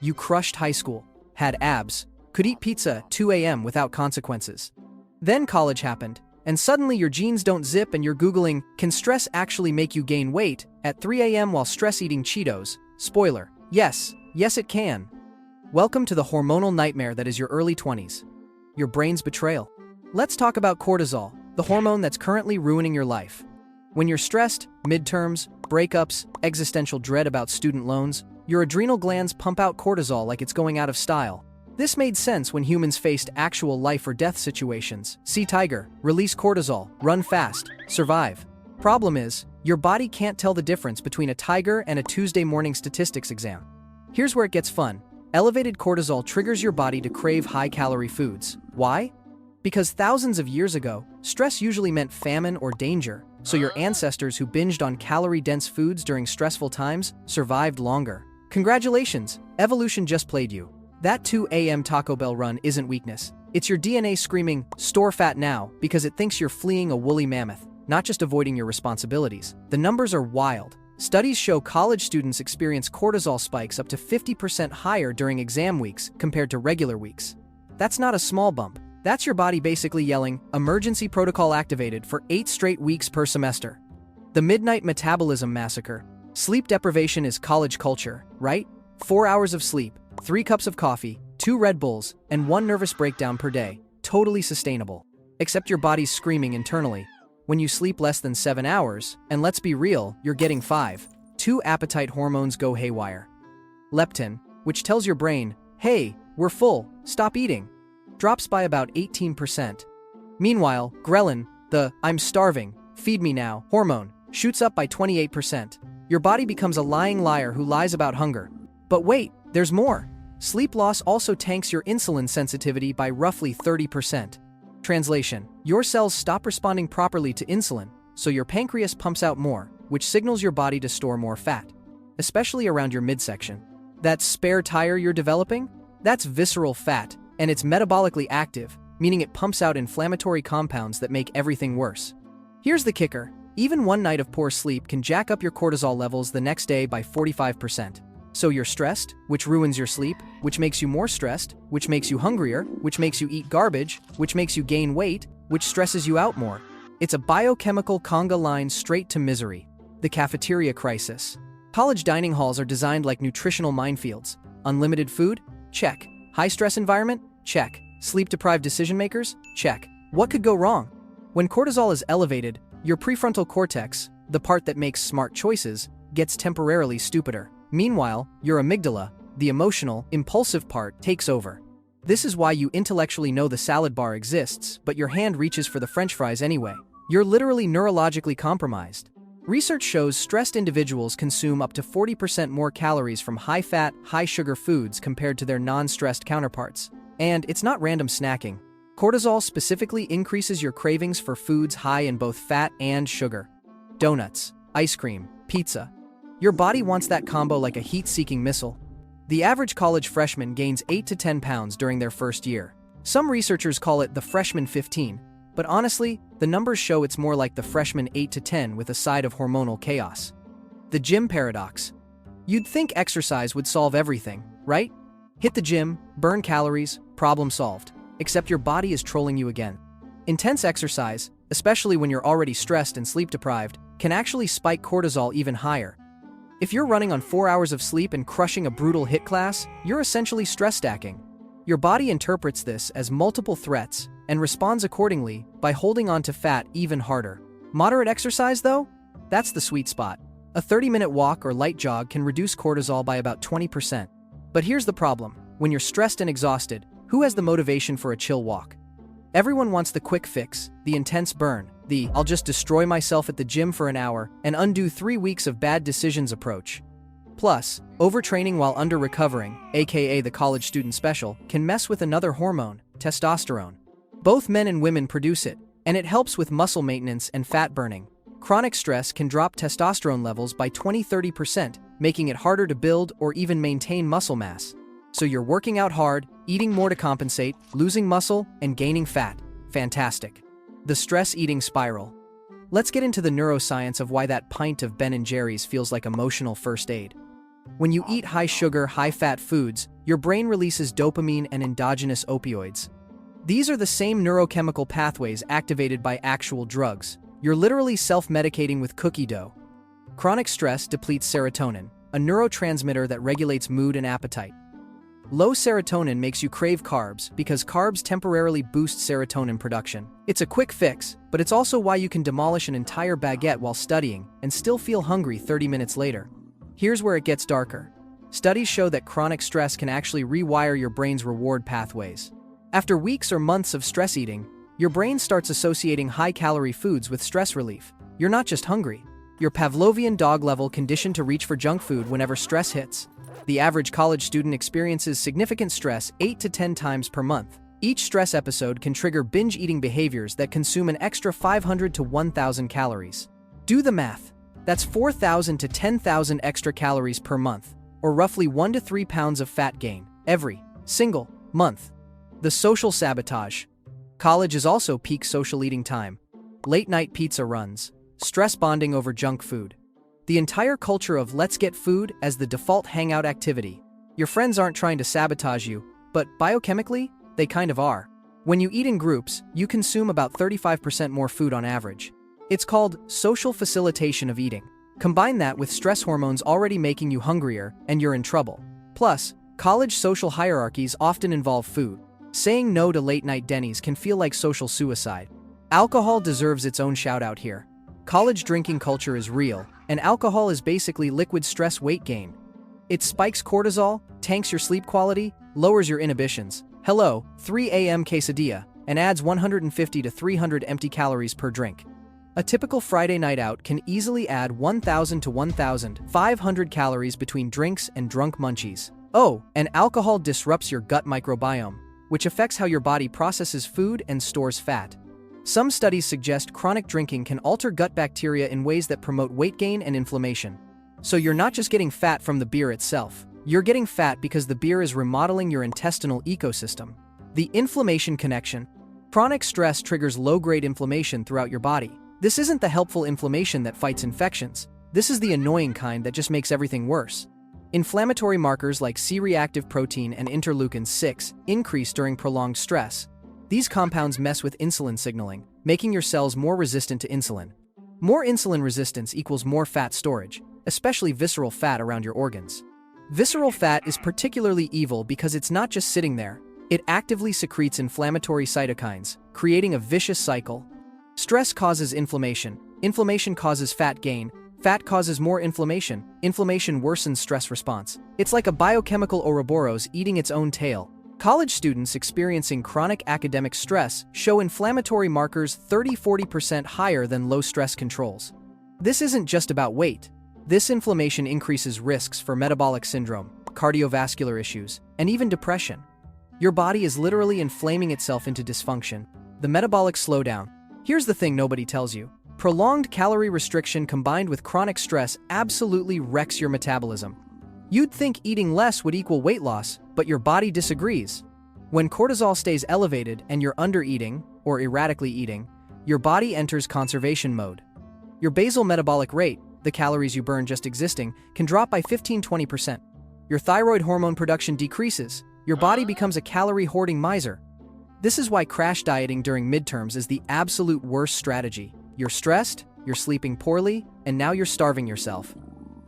You crushed high school, had abs, could eat pizza at 2 a.m. without consequences. Then college happened, and suddenly your jeans don't zip and you're Googling, can stress actually make you gain weight, at 3 a.m. while stress eating Cheetos? Spoiler, yes it can. Welcome to the hormonal nightmare that is your early 20s. Your brain's betrayal. Let's talk about cortisol, the hormone that's currently ruining your life. When you're stressed, midterms, breakups, existential dread about student loans, your adrenal glands pump out cortisol like it's going out of style. This made sense when humans faced actual life or death situations. See tiger, release cortisol, run fast, survive. Problem is, your body can't tell the difference between a tiger and a Tuesday morning statistics exam. Here's where it gets fun. Elevated cortisol triggers your body to crave high-calorie foods. Why? Because thousands of years ago, stress usually meant famine or danger, so your ancestors who binged on calorie-dense foods during stressful times survived longer. Congratulations, evolution just played you. That 2 a.m. Taco Bell run isn't weakness. It's your DNA screaming, store fat now, because it thinks you're fleeing a woolly mammoth, not just avoiding your responsibilities. The numbers are wild. Studies show college students experience cortisol spikes up to 50% higher during exam weeks compared to regular weeks. That's not a small bump. That's your body basically yelling, emergency protocol activated for 8 straight weeks per semester. The midnight metabolism massacre. Sleep deprivation is college culture, right? 4 hours of sleep, 3 cups of coffee, 2 Red Bulls, and 1 nervous breakdown per day. Totally sustainable. Except your body's screaming internally. When you sleep less than 7 hours, and let's be real, you're getting 5. 2 appetite hormones go haywire. Leptin, which tells your brain, hey, we're full, stop eating, drops by about 18%. Meanwhile, ghrelin, the I'm starving, feed me now hormone, shoots up by 28%. Your body becomes a lying liar who lies about hunger. But wait, there's more. Sleep loss also tanks your insulin sensitivity by roughly 30%. Translation: your cells stop responding properly to insulin, so your pancreas pumps out more, which signals your body to store more fat, especially around your midsection. That spare tire you're developing? That's visceral fat, and it's metabolically active, meaning it pumps out inflammatory compounds that make everything worse. Here's the kicker: even one night of poor sleep can jack up your cortisol levels the next day by 45%. So you're stressed, which ruins your sleep, which makes you more stressed, which makes you hungrier, which makes you eat garbage, which makes you gain weight, which stresses you out more. It's a biochemical conga line straight to misery. The cafeteria crisis. College dining halls are designed like nutritional minefields. Unlimited food? Check. High-stress environment? Check. Sleep-deprived decision makers? Check. What could go wrong? When cortisol is elevated, your prefrontal cortex, the part that makes smart choices, gets temporarily stupider. Meanwhile, your amygdala, the emotional, impulsive part, takes over. This is why you intellectually know the salad bar exists, but your hand reaches for the French fries anyway. You're literally neurologically compromised. Research shows stressed individuals consume up to 40% more calories from high-fat, high-sugar foods compared to their non-stressed counterparts. And it's not random snacking. Cortisol specifically increases your cravings for foods high in both fat and sugar. Donuts, ice cream, pizza. Your body wants that combo like a heat-seeking missile. The average college freshman gains 8 to 10 pounds during their first year. Some researchers call it the freshman 15, but honestly, the numbers show it's more like the freshman 8 to 10 with a side of hormonal chaos. The gym paradox. You'd think exercise would solve everything, right? Hit the gym, burn calories, problem solved. Except your body is trolling you again. Intense exercise, especially when you're already stressed and sleep-deprived, can actually spike cortisol even higher. If you're running on 4 hours of sleep and crushing a brutal HIIT class, you're essentially stress stacking. Your body interprets this as multiple threats and responds accordingly by holding on to fat even harder. Moderate exercise, though? That's the sweet spot. A 30-minute walk or light jog can reduce cortisol by about 20%. But here's the problem. When you're stressed and exhausted, who has the motivation for a chill walk? Everyone wants the quick fix, the intense burn, the I'll just destroy myself at the gym for an hour and undo 3 weeks of bad decisions approach. Plus, overtraining while under-recovering, aka the college student special, can mess with another hormone, testosterone. Both men and women produce it, and it helps with muscle maintenance and fat burning. Chronic stress can drop testosterone levels by 20–30%, making it harder to build or even maintain muscle mass. So you're working out hard, eating more to compensate, losing muscle, and gaining fat. Fantastic. The stress eating spiral. Let's get into the neuroscience of why that pint of Ben & Jerry's feels like emotional first aid. When you eat high-sugar, high-fat foods, your brain releases dopamine and endogenous opioids. These are the same neurochemical pathways activated by actual drugs. You're literally self-medicating with cookie dough. Chronic stress depletes serotonin, a neurotransmitter that regulates mood and appetite. Low serotonin makes you crave carbs because carbs temporarily boost serotonin production. It's a quick fix, but it's also why you can demolish an entire baguette while studying and still feel hungry 30 minutes later. Here's where it gets darker. Studies show that chronic stress can actually rewire your brain's reward pathways. After weeks or months of stress eating, your brain starts associating high-calorie foods with stress relief. You're not just hungry. You're Pavlovian dog-level conditioned to reach for junk food whenever stress hits. The average college student experiences significant stress 8 to 10 times per month. Each stress episode can trigger binge-eating behaviors that consume an extra 500 to 1,000 calories. Do the math. That's 4,000 to 10,000 extra calories per month, or roughly 1 to 3 pounds of fat gain every single month. The social sabotage. College is also peak social eating time. Late-night pizza runs, stress bonding over junk food. The entire culture of let's get food as the default hangout activity. Your friends aren't trying to sabotage you, but biochemically, they kind of are. When you eat in groups, you consume about 35% more food on average. It's called social facilitation of eating. Combine that with stress hormones already making you hungrier, and you're in trouble. Plus, college social hierarchies often involve food. Saying no to late-night Denny's can feel like social suicide. Alcohol deserves its own shout-out here. College drinking culture is real, and alcohol is basically liquid stress weight gain. It spikes cortisol, tanks your sleep quality, lowers your inhibitions. Hello, 3 a.m. quesadilla, and adds 150 to 300 empty calories per drink. A typical Friday night out can easily add 1,000 to 1,500 calories between drinks and drunk munchies. Oh, and alcohol disrupts your gut microbiome, which affects how your body processes food and stores fat. Some studies suggest chronic drinking can alter gut bacteria in ways that promote weight gain and inflammation. So you're not just getting fat from the beer itself. You're getting fat because the beer is remodeling your intestinal ecosystem. The inflammation connection. Chronic stress triggers low-grade inflammation throughout your body. This isn't the helpful inflammation that fights infections. This is the annoying kind that just makes everything worse. Inflammatory markers like C-reactive protein and interleukin-6 increase during prolonged stress. These compounds mess with insulin signaling, making your cells more resistant to insulin. More insulin resistance equals more fat storage, especially visceral fat around your organs. Visceral fat is particularly evil because it's not just sitting there. It actively secretes inflammatory cytokines, creating a vicious cycle. Stress causes inflammation. Inflammation causes fat gain. Fat causes more inflammation. Inflammation worsens stress response. It's like a biochemical Ouroboros eating its own tail. College students experiencing chronic academic stress show inflammatory markers 30–40% higher than low-stress controls. This isn't just about weight. This inflammation increases risks for metabolic syndrome, cardiovascular issues, and even depression. Your body is literally inflaming itself into dysfunction. The metabolic slowdown. Here's the thing nobody tells you. Prolonged calorie restriction combined with chronic stress absolutely wrecks your metabolism. You'd think eating less would equal weight loss, but your body disagrees. When cortisol stays elevated and you're under-eating, or erratically eating, your body enters conservation mode. Your basal metabolic rate, the calories you burn just existing, can drop by 15–20%. Your thyroid hormone production decreases. Your body becomes a calorie-hoarding miser. This is why crash dieting during midterms is the absolute worst strategy. You're stressed, you're sleeping poorly, and now you're starving yourself.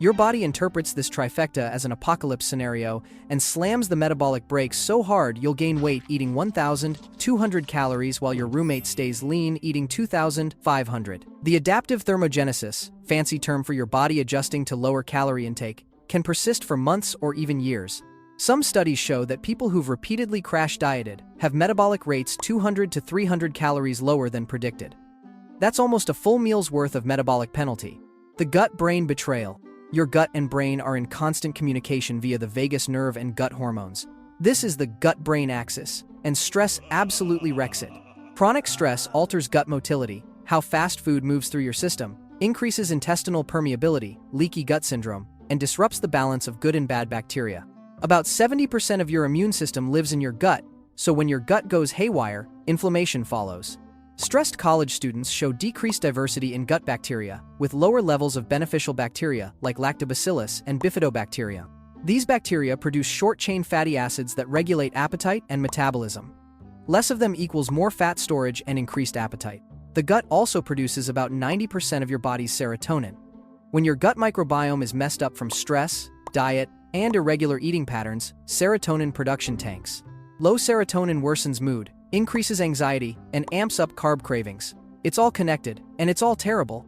Your body interprets this trifecta as an apocalypse scenario and slams the metabolic brakes so hard you'll gain weight eating 1,200 calories while your roommate stays lean eating 2,500. The adaptive thermogenesis, fancy term for your body adjusting to lower calorie intake, can persist for months or even years. Some studies show that people who've repeatedly crash dieted have metabolic rates 200 to 300 calories lower than predicted. That's almost a full meal's worth of metabolic penalty. The gut-brain betrayal. Your gut and brain are in constant communication via the vagus nerve and gut hormones. This is the gut-brain axis, and stress absolutely wrecks it. Chronic stress alters gut motility, how fast food moves through your system, increases intestinal permeability, leaky gut syndrome, and disrupts the balance of good and bad bacteria. About 70% of your immune system lives in your gut, so when your gut goes haywire, inflammation follows. Stressed college students show decreased diversity in gut bacteria, with lower levels of beneficial bacteria like lactobacillus and bifidobacteria. These bacteria produce short-chain fatty acids that regulate appetite and metabolism. Less of them equals more fat storage and increased appetite. The gut also produces about 90% of your body's serotonin. When your gut microbiome is messed up from stress, diet, and irregular eating patterns, serotonin production tanks. Low serotonin worsens mood, increases anxiety, and amps up carb cravings. It's all connected, and it's all terrible.